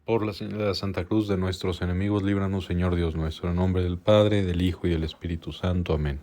Por la señal de la Santa Cruz de nuestros enemigos, líbranos, Señor Dios nuestro, en nombre del Padre, del Hijo y del Espíritu Santo. Amén.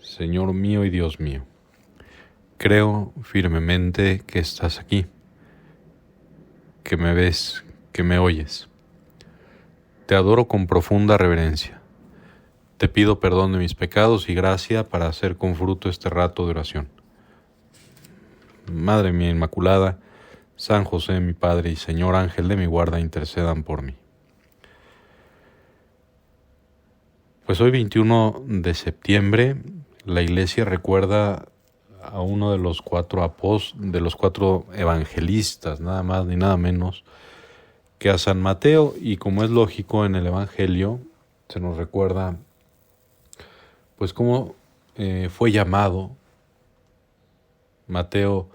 Señor mío y Dios mío, creo firmemente que estás aquí, que me ves, que me oyes. Te adoro con profunda reverencia. Te pido perdón de mis pecados y gracia para hacer con fruto este rato de oración. Madre mía Inmaculada, San José, mi Padre y Señor Ángel de mi guarda, intercedan por mí. Pues hoy 21 de septiembre la Iglesia recuerda a uno de los cuatro evangelistas, nada más ni nada menos que a San Mateo, y como es lógico en el Evangelio se nos recuerda pues cómo fue llamado Mateo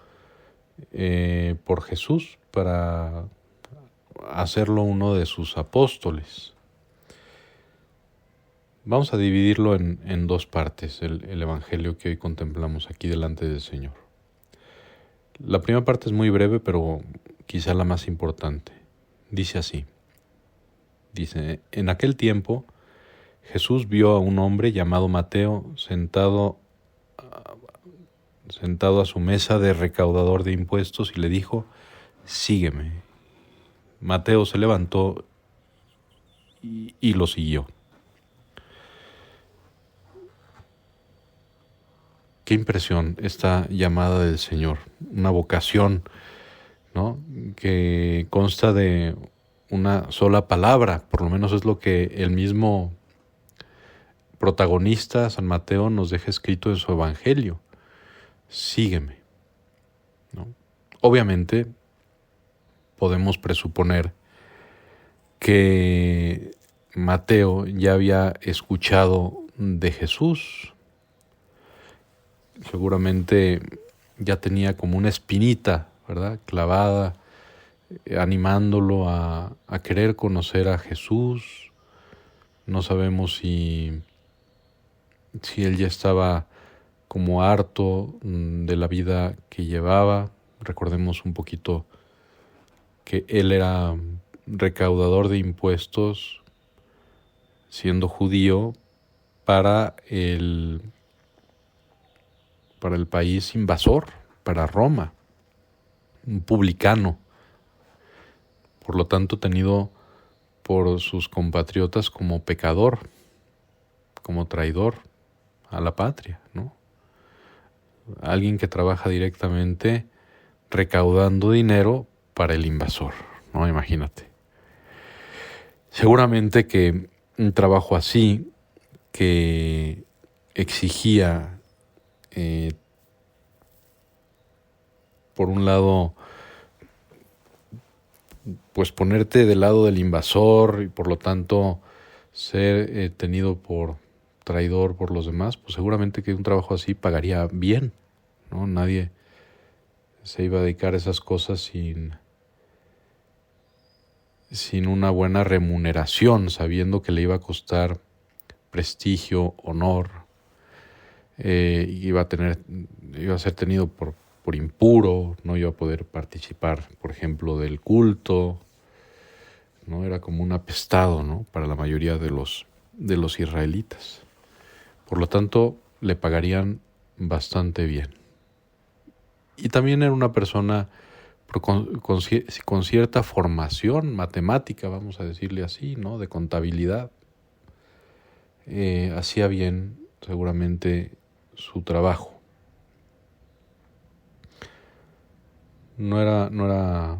por Jesús para hacerlo uno de sus apóstoles. Vamos a dividirlo en dos partes, el Evangelio que hoy contemplamos aquí delante del Señor. La primera parte es muy breve, pero quizá la más importante. Dice así. Dice, en aquel tiempo Jesús vio a un hombre llamado Mateo sentado a su mesa de recaudador de impuestos y le dijo, sígueme. Mateo se levantó y lo siguió. Qué impresión esta llamada del Señor, una vocación, ¿no?, que consta de una sola palabra, por lo menos es lo que el mismo protagonista, San Mateo, nos deja escrito en su Evangelio. Sígueme, ¿no? Obviamente podemos presuponer que Mateo ya había escuchado de Jesús. Seguramente ya tenía como una espinita, ¿verdad?, clavada, animándolo a querer conocer a Jesús. No sabemos si él ya estaba como harto de la vida que llevaba. Recordemos un poquito que él era recaudador de impuestos, siendo judío, para el país invasor, para Roma, un publicano, por lo tanto tenido por sus compatriotas como pecador, como traidor a la patria, ¿no? Alguien que trabaja directamente recaudando dinero para el invasor, ¿no? Imagínate. Seguramente que un trabajo así, que exigía por un lado pues ponerte del lado del invasor y por lo tanto ser tenido por traidor por los demás, pues seguramente que un trabajo así pagaría bien, ¿no? Nadie se iba a dedicar a esas cosas sin una buena remuneración, sabiendo que le iba a costar prestigio, honor, iba a ser tenido por impuro, no iba a poder participar, por ejemplo, del culto, ¿no? Era como un apestado, ¿no?, para la mayoría de los israelitas. Por lo tanto, le pagarían bastante bien. Y también era una persona con cierta formación matemática, vamos a decirle así, ¿no?, de contabilidad. Hacía bien seguramente su trabajo. No era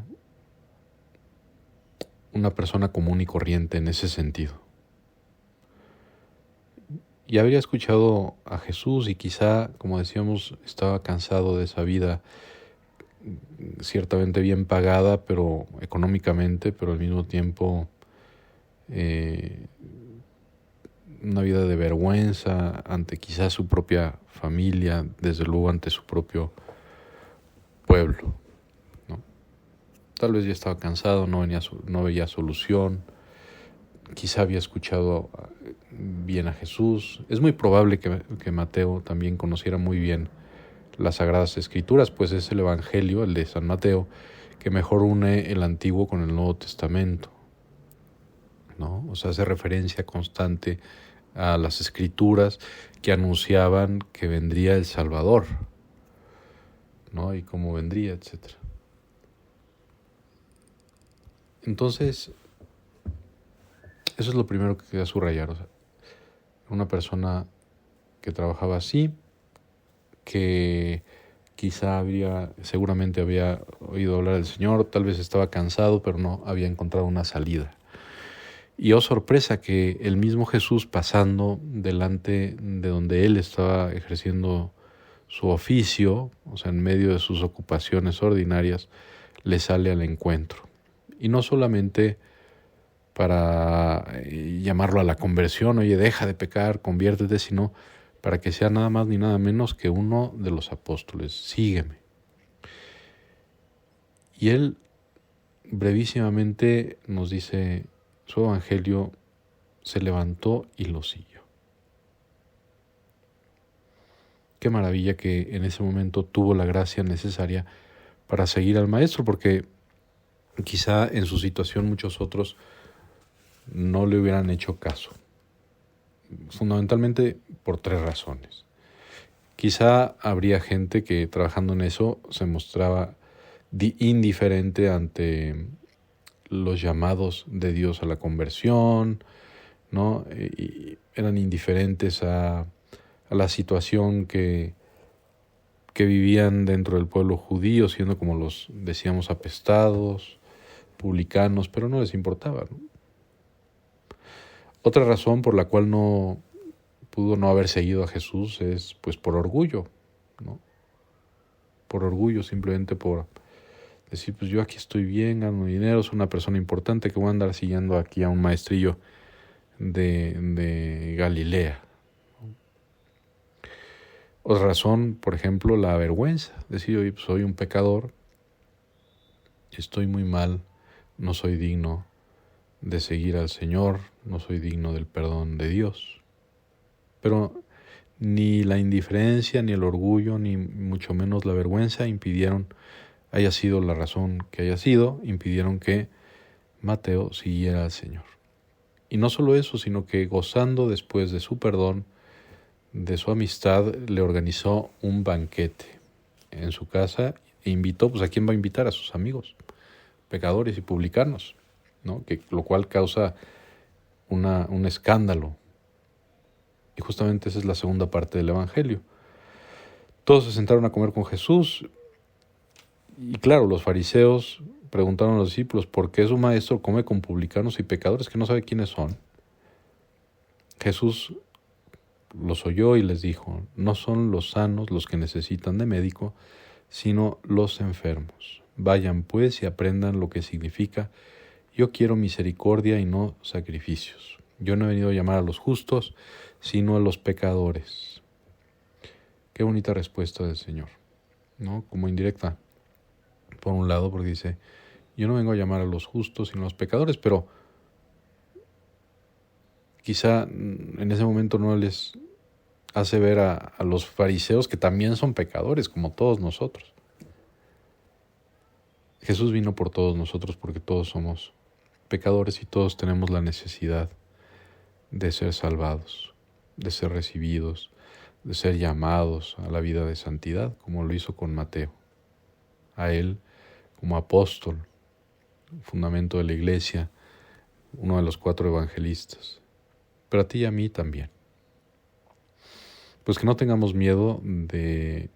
una persona común y corriente en ese sentido. Y habría escuchado a Jesús y quizá, como decíamos, estaba cansado de esa vida ciertamente bien pagada, pero económicamente, pero al mismo tiempo una vida de vergüenza ante quizás su propia familia, desde luego ante su propio pueblo, ¿no? Tal vez ya estaba cansado, no veía solución, quizá había escuchado bien a Jesús. Es muy probable que Mateo también conociera muy bien las Sagradas Escrituras, pues es el Evangelio, el de San Mateo, que mejor une el Antiguo con el Nuevo Testamento, ¿no? O sea, hace referencia constante a las Escrituras que anunciaban que vendría el Salvador, ¿no? Y cómo vendría, etc. Entonces, eso es lo primero que quería subrayar. O sea, una persona que trabajaba así, que seguramente había oído hablar del Señor, tal vez estaba cansado, pero no había encontrado una salida. Y oh sorpresa, que el mismo Jesús, pasando delante de donde él estaba ejerciendo su oficio, o sea, en medio de sus ocupaciones ordinarias, le sale al encuentro. Y no solamente para llamarlo a la conversión, oye, deja de pecar, conviértete, sino para que sea nada más ni nada menos que uno de los apóstoles, sígueme. Y él brevísimamente nos dice, su evangelio, se levantó y lo siguió. Qué maravilla que en ese momento tuvo la gracia necesaria para seguir al maestro, porque quizá en su situación muchos otros no le hubieran hecho caso. Fundamentalmente por 3 razones. Quizá habría gente que trabajando en eso se mostraba indiferente ante los llamados de Dios a la conversión, ¿no? Y eran indiferentes a la situación que vivían dentro del pueblo judío, siendo como los, decíamos, apestados, publicanos, pero no les importaba, ¿no? Otra razón por la cual no pudo no haber seguido a Jesús es pues por orgullo, ¿no? Por orgullo, simplemente por decir, pues yo aquí estoy bien, gano dinero, soy una persona importante, que voy a andar siguiendo aquí a un maestrillo de Galilea. Otra razón, por ejemplo, la vergüenza. Decir, oye, pues soy un pecador, estoy muy mal, no soy digno de seguir al Señor, no soy digno del perdón de Dios. Pero ni la indiferencia, ni el orgullo, ni mucho menos la vergüenza haya sido la razón que haya sido, impidieron que Mateo siguiera al Señor. Y no solo eso, sino que gozando después de su perdón, de su amistad, le organizó un banquete en su casa e invitó, pues ¿a quién va a invitar? A sus amigos, pecadores y publicanos, ¿no? Lo cual causa un escándalo. Y justamente esa es la segunda parte del Evangelio. Todos se sentaron a comer con Jesús y claro, los fariseos preguntaron a los discípulos, ¿por qué su maestro come con publicanos y pecadores que no sabe quiénes son? Jesús los oyó y les dijo, no son los sanos los que necesitan de médico, sino los enfermos. Vayan pues y aprendan lo que significa, yo quiero misericordia y no sacrificios. Yo no he venido a llamar a los justos, sino a los pecadores. Qué bonita respuesta del Señor, ¿no? Como indirecta, por un lado, porque dice, yo no vengo a llamar a los justos, sino a los pecadores, pero quizá en ese momento no les hace ver a los fariseos que también son pecadores, como todos nosotros. Jesús vino por todos nosotros porque todos somos pecadores y todos tenemos la necesidad de ser salvados, de ser recibidos, de ser llamados a la vida de santidad, como lo hizo con Mateo. A él como apóstol, fundamento de la iglesia, uno de los 4 evangelistas, pero a ti y a mí también. Pues que no tengamos miedo de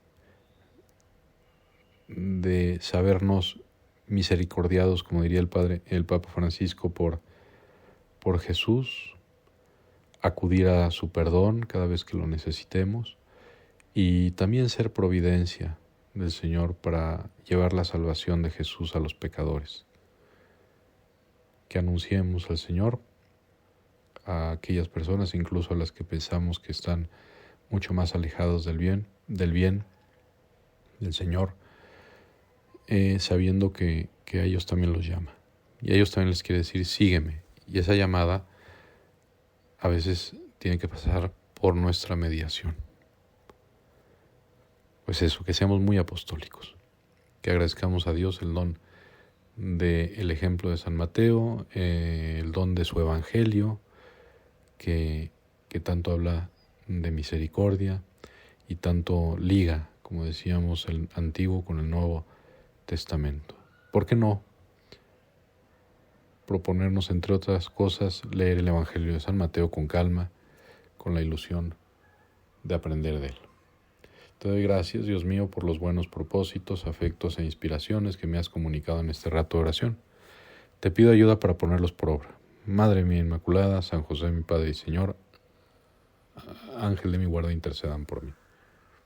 sabernos misericordiados, como diría el Papa Francisco, por Jesús, acudir a su perdón cada vez que lo necesitemos y también ser providencia del Señor para llevar la salvación de Jesús a los pecadores. Que anunciemos al Señor a aquellas personas, incluso a las que pensamos que están mucho más alejados del bien del Señor, sabiendo que a ellos también los llama. Y a ellos también les quiere decir, sígueme. Y esa llamada a veces tiene que pasar por nuestra mediación. Pues eso, que seamos muy apostólicos, que agradezcamos a Dios el don del ejemplo de San Mateo, el don de su evangelio, que tanto habla de misericordia y tanto liga, como decíamos, el Antiguo con el Nuevo Testamento. ¿Por qué no proponernos, entre otras cosas, leer el Evangelio de San Mateo con calma, con la ilusión de aprender de él? Te doy gracias, Dios mío, por los buenos propósitos, afectos e inspiraciones que me has comunicado en este rato de oración. Te pido ayuda para ponerlos por obra. Madre mía Inmaculada, San José mi Padre y Señor, Ángel de mi guarda, intercedan por mí.